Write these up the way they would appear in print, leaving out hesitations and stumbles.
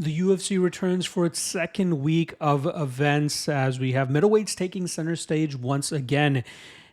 The UFC returns for its second week of events as we have middleweights taking center stage once again.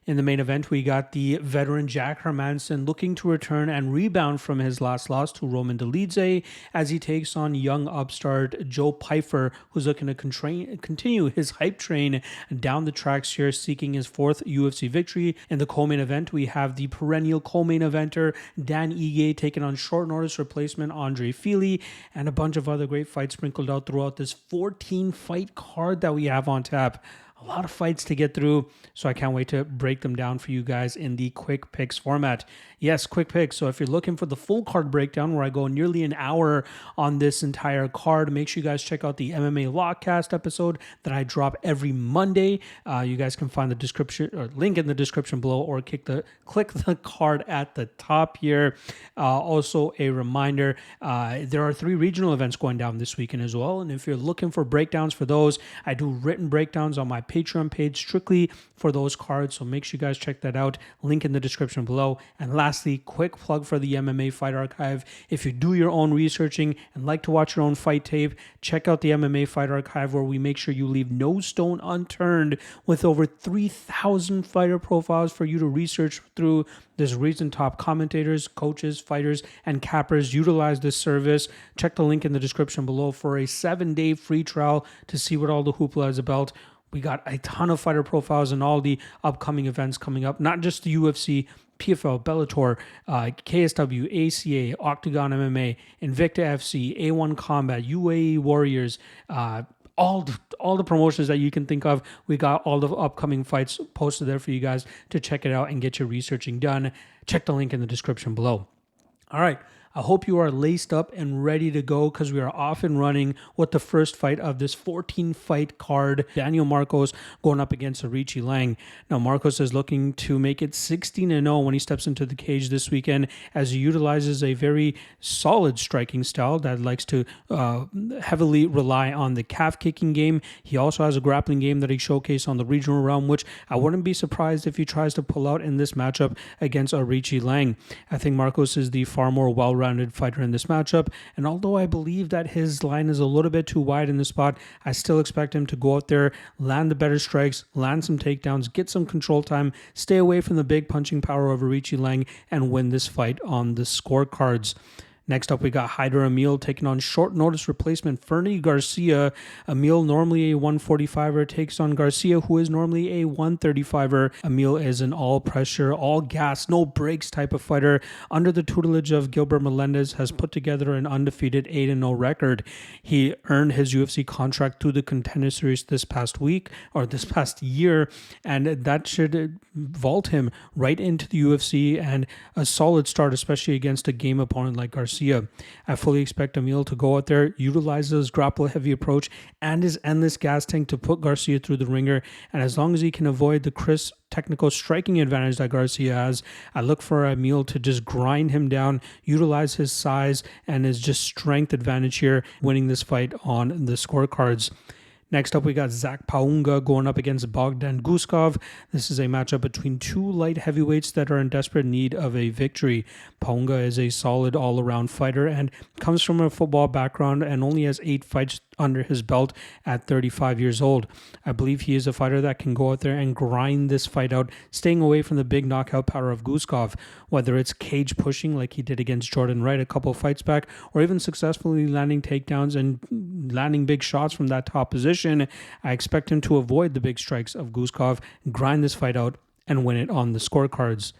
In the main event, we got the veteran Jack Hermansson looking to return and rebound from his last loss to Roman Dolidze as he takes on young upstart Joe Pyfer, who's looking to continue his hype train down the tracks here, seeking his fourth UFC victory. In the co-main event, we have the perennial co-main eventer Dan Ige taking on short notice replacement Andre Fili, and a bunch of other great fights sprinkled out throughout this 14-fight card that we have on tap. A lot of fights to get through, so I can't wait to break them down for you guys in the quick picks format. Yes, quick picks. So if you're looking for the full card breakdown where I go nearly an hour on this entire card, make sure you guys check out the MMA Lockcast episode that I drop every Monday. You guys can find the description or link in the description below, or click the card at the top here. Also, a reminder, there are 3 regional events going down this weekend as well. And if you're looking for breakdowns for those, I do written breakdowns on my Patreon page strictly for those cards. So make sure you guys check that out. Link in the description below. And lastly, quick plug for the MMA Fight Archive. If you do your own researching and like to watch your own fight tape, check out the MMA Fight Archive, where we make sure you leave no stone unturned with over 3,000 fighter profiles for you to research through. There's recent top commentators, coaches, fighters, and cappers utilize this service. Check the link in the description below for a 7-day free trial to see what all the hoopla is about. We got a ton of fighter profiles and all the upcoming events coming up, not just the UFC, PFL, Bellator, KSW, ACA, Octagon MMA, Invicta FC, A1 Combat, UAE Warriors, all the promotions that you can think of. We got all the upcoming fights posted there for you guys to check it out and get your researching done. Check the link in the description below. All right. I hope you are laced up and ready to go, because we are off and running with the first fight of this 14-fight card. Daniel Marcos going up against Aoriqileng. Now, Marcos is looking to make it 16-0 when he steps into the cage this weekend, as he utilizes a very solid striking style that likes to heavily rely on the calf kicking game. He also has a grappling game that he showcased on the regional realm, which I wouldn't be surprised if he tries to pull out in this matchup against Aoriqileng. I think Marcos is the far more well-rounded fighter in this matchup, and although I believe that his line is a little bit too wide in this spot, I still expect him to go out there, land the better strikes, land some takedowns, get some control time, stay away from the big punching power of Aoriqileng, and win this fight on the scorecards. Next up, we got Haider Amil taking on short notice replacement Fernie Garcia. Amil, normally a 145er, takes on Garcia, who is normally a 135er. Amil is an all pressure, all gas, no breaks type of fighter. Under the tutelage of Gilbert Melendez, has put together an undefeated 8-0 record. He earned his UFC contract through the Contender Series this past year, and that should vault him right into the UFC and a solid start, especially against a game opponent like Garcia. I fully expect Amil to go out there, utilize his grapple-heavy approach and his endless gas tank to put Garcia through the ringer, and as long as he can avoid the crisp technical striking advantage that Garcia has, I look for Amil to just grind him down, utilize his size and his just strength advantage here, winning this fight on the scorecards. Next up, we got Zach Pauga going up against Bogdan Guskov. This is a matchup between 2 light heavyweights that are in desperate need of a victory. Pauga is a solid all-around fighter and comes from a football background and only has 8 fights under his belt at 35 years old. I believe he is a fighter that can go out there and grind this fight out, staying away from the big knockout power of Guskov, whether it's cage pushing like he did against Jordan Wright a couple of fights back, or even successfully landing takedowns and landing big shots from that top position. I expect him to avoid the big strikes of Guskov, grind this fight out, and win it on the scorecards.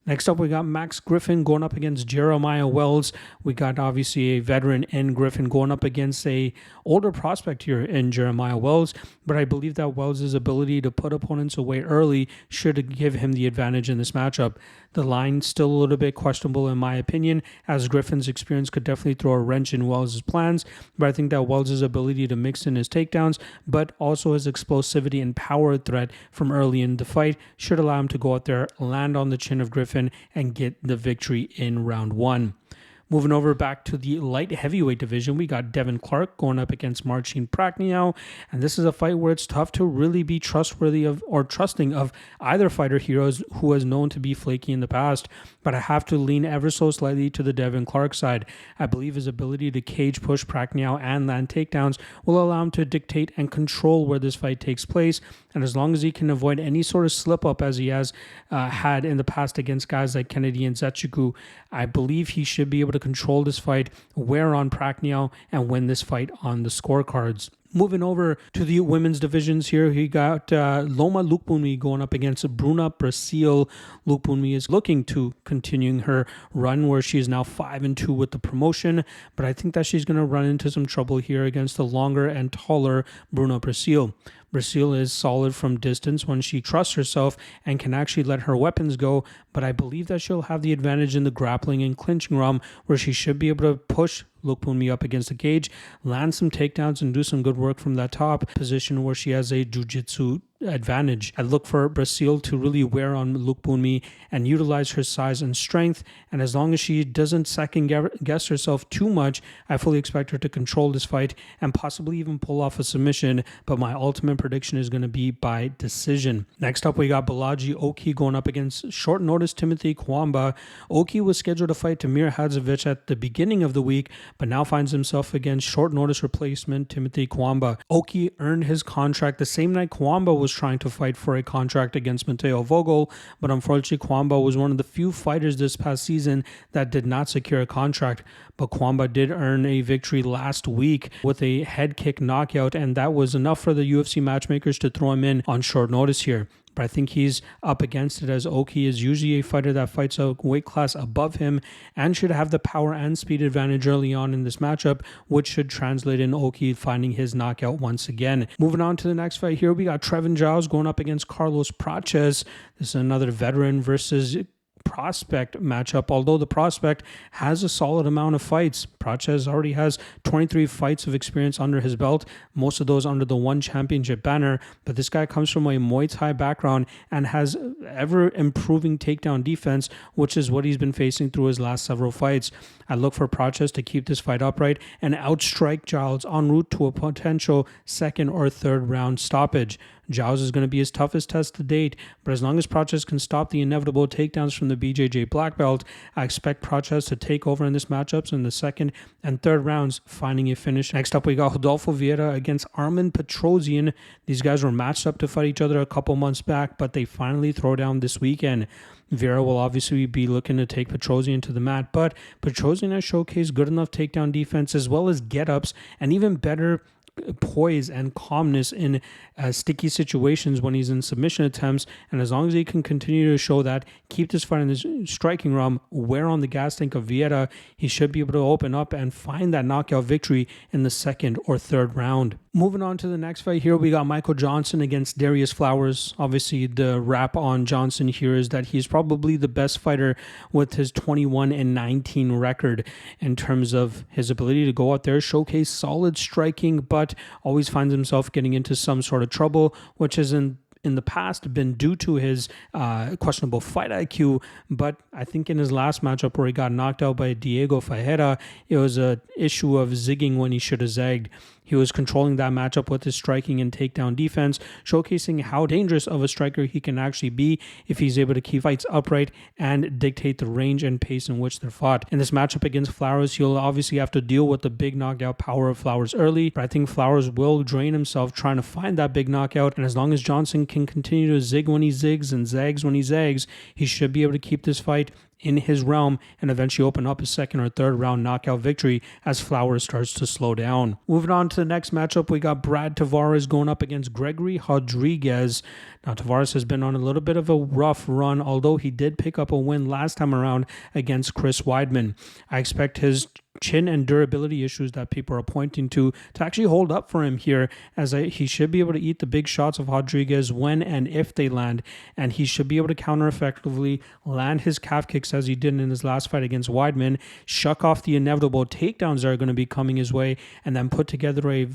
Next up, we got Max Griffin going up against Jeremiah Wells. We got obviously a veteran in Griffin going up against a older prospect here in Jeremiah Wells, but I believe that Wells' ability to put opponents away early should give him the advantage in this matchup. The line still a little bit questionable in my opinion, as Griffin's experience could definitely throw a wrench in Wells' plans, but I think that Wells' ability to mix in his takedowns, but also his explosivity and power threat from early in the fight should allow him to go out there, land on the chin of Griffin, and get the victory in round 1. Moving over back to the light heavyweight division, we got Devin Clark going up against Marcin Prachnio, and this is a fight where it's tough to really be trustworthy of or trusting of either fighter heroes who is known to be flaky in the past, but I have to lean ever so slightly to the Devin Clark side. I believe his ability to cage push Prachnio and land takedowns will allow him to dictate and control where this fight takes place, and as long as he can avoid any sort of slip up as he has had in the past against guys like Kennedy and Zechiku, I believe he should be able to control this fight, wear on Prachnio, and win this fight on the scorecards. Moving over to the women's divisions here, he got Loma Lookboonmee going up against Bruna Brasil. Lookboonmee is looking to continuing her run where she is now 5-2 with the promotion, but I think that she's going to run into some trouble here against the longer and taller Bruna Brasil. Brasil is solid from distance when she trusts herself and can actually let her weapons go, but I believe that she'll have the advantage in the grappling and clinching realm where she should be able to push Lookboonmee up against the cage, land some takedowns, and do some good work from that top position where she has a jiu-jitsu advantage. I look for Brasil to really wear on Lookboonmee and utilize her size and strength, and as long as she doesn't second guess herself too much, I fully expect her to control this fight and possibly even pull off a submission, but my ultimate prediction is going to be by decision. Next up, we got Balaji Oki going up against short notice Timothy Cuamba. Oki was scheduled to fight Tamir Hadzovic at the beginning of the week, but now finds himself against short notice replacement Timothy Cuamba. Oki earned his contract the same night Cuamba was trying to fight for a contract against Mateo Vogel, but unfortunately Cuamba was one of the few fighters this past season that did not secure a contract. But Cuamba did earn a victory last week with a head kick knockout, and that was enough for the UFC matchmakers to throw him in on short notice here. But I think he's up against it, as Oki is usually a fighter that fights a weight class above him and should have the power and speed advantage early on in this matchup, which should translate in Oki finding his knockout once again. Moving on to the next fight here, we got Trevin Giles going up against Carlos Prates. This is another veteran versus prospect matchup, although the prospect has a solid amount of fights. Prates already has 23 fights of experience under his belt, most of those under the one championship banner, but this guy comes from a Muay Thai background and has ever improving takedown defense, which is what he's been facing through his last several fights. I look for Prates to keep this fight upright and outstrike Giles en route to a potential second or third round stoppage. Giles is going to be his toughest test to date, but as long as Prates can stop the inevitable takedowns from the BJJ black belt, I expect Prates to take over in this matchups in the second and third rounds, finding a finish. Next up, we got Rodolfo Vieira against Armin Petrosyan. These guys were matched up to fight each other a couple months back, but they finally throw down this weekend. Vieira will obviously be looking to take Petrosyan to the mat, but Petrosyan has showcased good enough takedown defense as well as get-ups and even better poise and calmness in sticky situations when he's in submission attempts, and as long as he can continue to show that, keep this fight in this striking realm, wear on the gas tank of Vieira, he should be able to open up and find that knockout victory in the second or third round. Moving on to the next fight here, we got Michael Johnson against Darius Flowers. Obviously, the rap on Johnson here is that he's probably the best fighter with his 21-19 record in terms of his ability to go out there, showcase solid striking, but always finds himself getting into some sort of trouble, which is in the past been due to his questionable fight IQ, but I think in his last matchup where he got knocked out by Diego Ferreira, it was an issue of zigging when he should have zagged. He was controlling that matchup with his striking and takedown defense, showcasing how dangerous of a striker he can actually be if he's able to keep fights upright and dictate the range and pace in which they're fought. In this matchup against Flowers, he'll obviously have to deal with the big knockout power of Flowers early, but I think Flowers will drain himself trying to find that big knockout, and as long as Johnson can continue to zig when he zigs and zags when he zags, he should be able to keep this fight in his realm and eventually open up a second or third round knockout victory as Flowers starts to slow down. Moving on to the next matchup, we got Brad Tavares going up against Gregory Rodrigues. Now, Tavares has been on a little bit of a rough run, although he did pick up a win last time around against Chris Weidman. I expect his chin and durability issues that people are pointing to actually hold up for him here, as he should be able to eat the big shots of Rodrigues when and if they land, and he should be able to counter effectively, land his calf kicks as he did in his last fight against Weidman, shuck off the inevitable takedowns that are going to be coming his way, and then put together a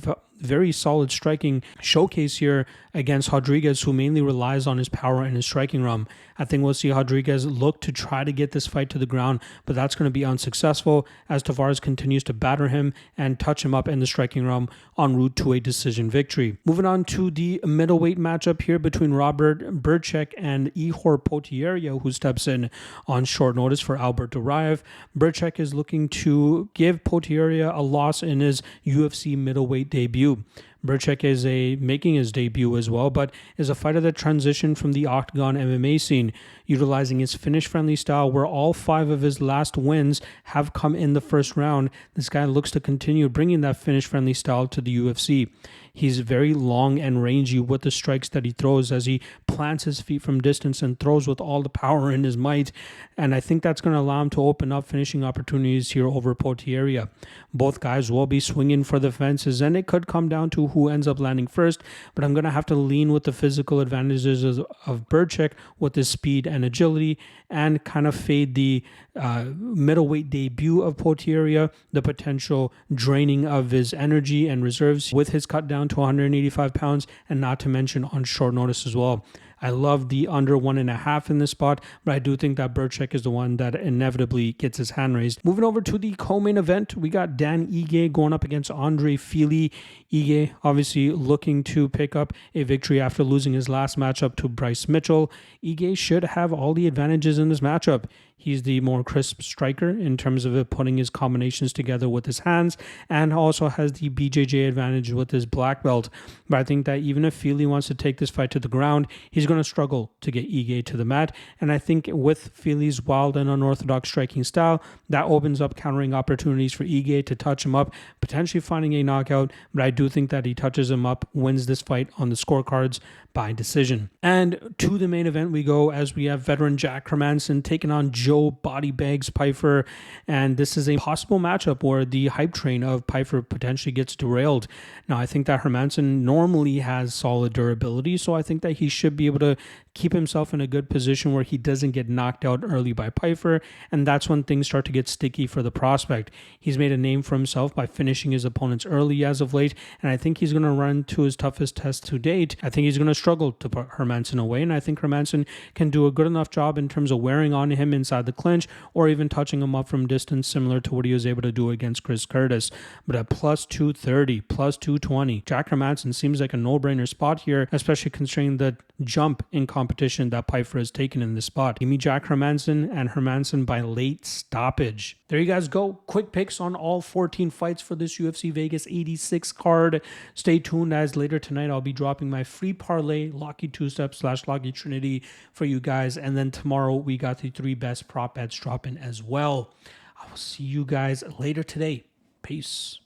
very solid striking showcase here against Rodrigues, who mainly relies on his power and his striking realm. I think we'll see Rodrigues look to try to get this fight to the ground, but that's going to be unsuccessful as Tavares continues to batter him and touch him up in the striking realm en route to a decision victory. Moving on to the middleweight matchup here between Robert Bryzcek and Ihor Potieria, who steps in on short notice for Albert Duraev. Bryzcek is looking to give Potieria a loss in his UFC middleweight debut. Bryzcek is making his debut as well, but is a fighter that transitioned from the Octagon MMA scene, utilizing his finish-friendly style where all 5 of his last wins have come in the first round. This guy looks to continue bringing that finish-friendly style to the UFC. He's very long and rangy with the strikes that he throws as he plants his feet from distance and throws with all the power in his might. And I think that's going to allow him to open up finishing opportunities here over Potieria. Both guys will be swinging for the fences, and it could come down to who ends up landing first, but I'm going to have to lean with the physical advantages of Bryzcek with his speed and agility, and kind of fade the middleweight debut of Potieria, the potential draining of his energy and reserves with his cut down to 185 pounds, and not to mention on short notice as well. I love the under 1.5 in this spot, but I do think that Bryzcek is the one that inevitably gets his hand raised. Moving over to the co-main event, we got Dan Ige going up against Andre Fili. Ige obviously looking to pick up a victory after losing his last matchup to Bryce Mitchell. Ige should have all the advantages in this matchup. He's the more crisp striker in terms of putting his combinations together with his hands, and also has the BJJ advantage with his black belt. But I think that even if Fili wants to take this fight to the ground, he's going to struggle to get Ige to the mat. And I think with Fili's wild and unorthodox striking style, that opens up countering opportunities for Ige to touch him up, potentially finding a knockout. But I do think that he touches him up, wins this fight on the scorecards by decision. And to the main event we go, as we have veteran Jack Hermansson taking on Joe Body Bags Pyfer, and this is a possible matchup where the hype train of Pyfer potentially gets derailed. Now, I think that Hermansson normally has solid durability, so I think that he should be able to keep himself in a good position where he doesn't get knocked out early by Pyfer, and that's when things start to get sticky for the prospect. He's made a name for himself by finishing his opponents early as of late, and I think he's going to run to his toughest test to date. I think he's going to struggle to put Hermansson away, and I think Hermansson can do a good enough job in terms of wearing on him inside the clinch or even touching him up from distance, similar to what he was able to do against Chris Curtis. But at plus 230, plus 220, Jack Hermansson seems like a no-brainer spot here, especially considering the jump in competition that Pyfer has taken in this spot. Give me Jack Hermansson, and Hermansson by late stoppage. There you guys go. Quick picks on all 14 fights for this UFC Vegas 86 card. Stay tuned, as later tonight I'll be dropping my free parlay, Lucky Two-Step / Lucky Trinity for you guys. And then tomorrow we got the 3 best prop bets dropping as well. I will see you guys later today. Peace.